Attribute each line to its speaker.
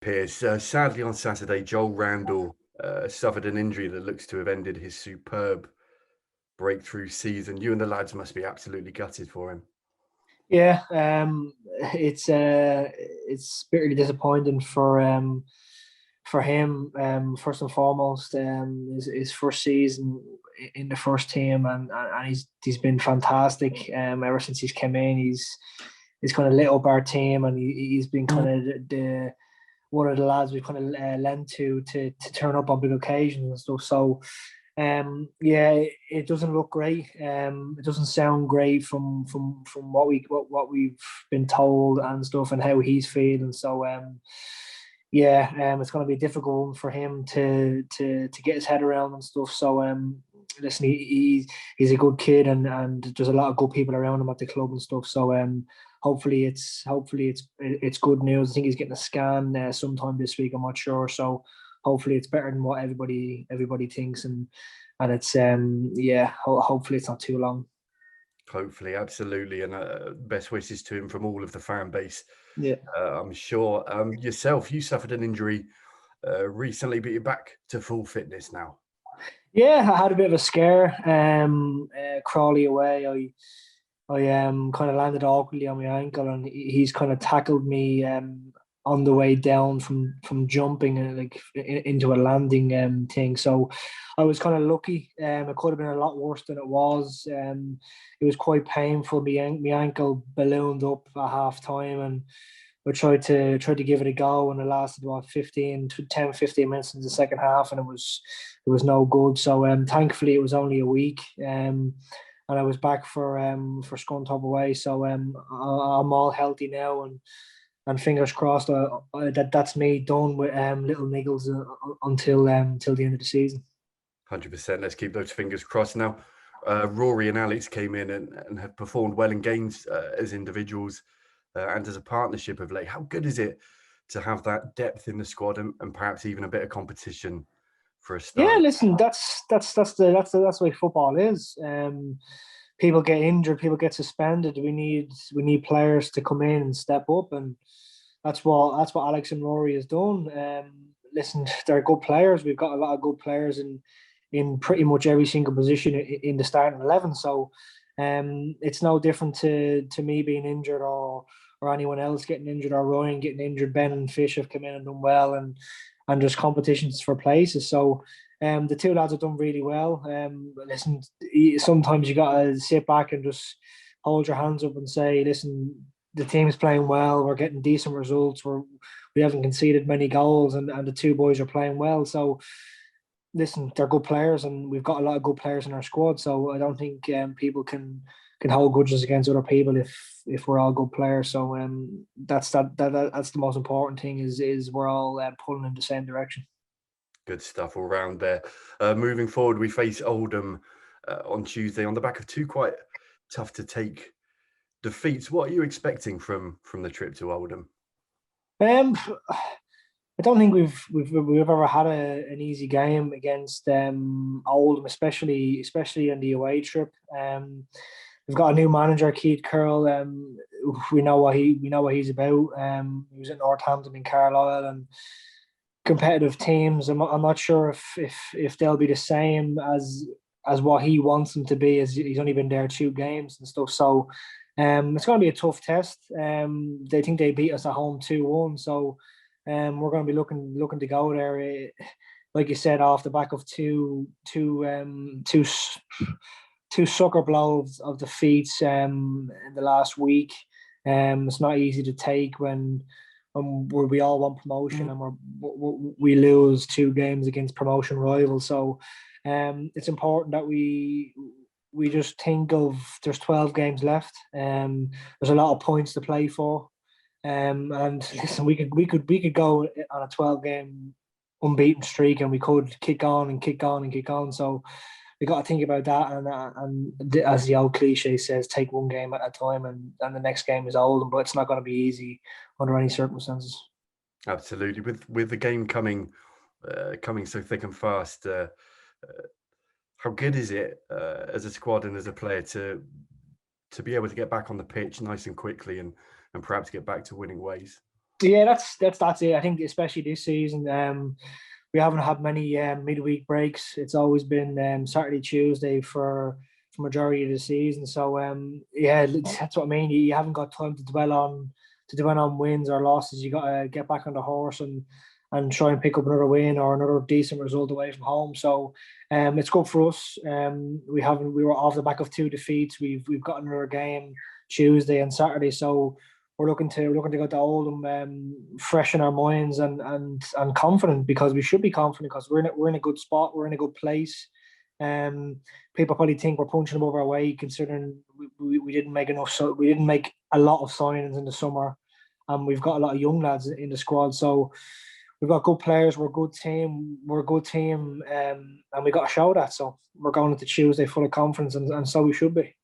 Speaker 1: Piers. Sadly, on Saturday, Joel Randall suffered an injury that looks to have ended his superb breakthrough season. You and the lads must be absolutely gutted for him.
Speaker 2: Yeah, it's bitterly disappointing for him. First and foremost, his first season in the first team, and he's been fantastic. Ever since he's come in, he's kind of lit up our team, and he's been kind of the one of the lads we kind of lent to turn up on big occasions and stuff. So yeah, it doesn't look great. It doesn't sound great from what we've been told and stuff, and how he's feeling. So yeah, it's going to be a difficult one for him to get his head around and stuff. So listen, he's a good kid, and there's a lot of good people around him at the club and stuff. So hopefully it's good news. I think he's getting a scan sometime this week. I'm not sure. So hopefully it's better than what everybody thinks, and it's yeah. Hopefully it's not too long.
Speaker 1: Hopefully, absolutely, and best wishes to him from all of the fan base.
Speaker 2: Yeah.
Speaker 1: I'm sure. Yourself, you suffered an injury recently, but you're back to full fitness now.
Speaker 2: Yeah, I had a bit of a scare. Crawley away. I kind of landed awkwardly on my ankle, and he's kind of tackled me on the way down from jumping like into a landing thing. So I was kind of lucky. It could have been a lot worse than it was. It was quite painful. My ankle ballooned up at half time, and I tried to give it a go, and it lasted about 15 minutes in the second half, and it was no good. So thankfully it was only a week. And I was back for Scunthorpe away. So I'm all healthy now, and fingers crossed that's me done with little niggles until the end of the season.
Speaker 1: 100%. Let's keep those fingers crossed. Now, Rory and Alex came in and have performed well in games as individuals and as a partnership of late. How good is it to have that depth in the squad and perhaps even a bit of competition for a
Speaker 2: Yeah,
Speaker 1: start?
Speaker 2: listen, that's the way football is. People get injured, people get suspended. We need players to come in and step up, and that's what Alex and Rory has done. Listen, they're good players. We've got a lot of good players in pretty much every single position in the starting 11. So it's no different to me being injured, or anyone else getting injured, or Ryan getting injured. Ben and Fish have come in and done well, and there's competitions for places. So the two lads have done really well. Listen, sometimes you gotta sit back and just hold your hands up and say, listen, the team's playing well. We're getting decent results. We haven't conceded many goals, and the two boys are playing well. So listen, they're good players, and we've got a lot of good players in our squad. So I don't think people can hold grudges against other people if we're all good players. So that's the most important thing is we're all pulling in the same direction.
Speaker 1: Good stuff all round there. Moving forward, we face Oldham on Tuesday on the back of two quite tough to take defeats. What are you expecting from the trip to Oldham?
Speaker 2: Um, I don't think we've ever had an easy game against Oldham, especially on the away trip. We've got a new manager, Keith Curl. We know what he's about. He was at Northampton and Carlisle, and competitive teams. I'm not sure if they'll be the same as what he wants them to be, as he's only been there 2 games and stuff. So it's going to be a tough test. They think they beat us at home 2-1, so we're going to be looking to go there. Like you said, off the back of two sucker blows of defeats in the last week. It's not easy to take when we all want promotion, and we lose 2 games against promotion rivals. So it's important that we just think of there's 12 games left. There's a lot of points to play for. And listen, we could go on a 12-game unbeaten streak, and we could kick on and kick on and kick on. So we got to think about that, and as the old cliche says, take 1 game at a time, and the next game is Oldham, but it's not going to be easy under any circumstances.
Speaker 1: Absolutely, with the game coming so thick and fast. How good is it as a squad and as a player to be able to get back on the pitch nice and quickly and perhaps get back to winning ways?
Speaker 2: Yeah, that's it. I think especially this season, we haven't had many midweek breaks. It's always been Saturday, Tuesday for majority of the season. So yeah, that's what I mean. You haven't got time to dwell on wins or losses. You got to get back on the horse and try and pick up another win or another decent result away from home. So it's good for us. We were off the back of 2 defeats. We've got another game Tuesday and Saturday. So we're looking to go to Oldham fresh in our minds and confident, because we should be confident because we're in a good spot, we're in a good place. People probably think we're punching above our weight, considering we didn't make enough, so we didn't make a lot of signings in the summer, and we've got a lot of young lads in the squad. So we've got good players, we're a good team, and we got to show that. So we're going into Tuesday full of confidence, and so we should be.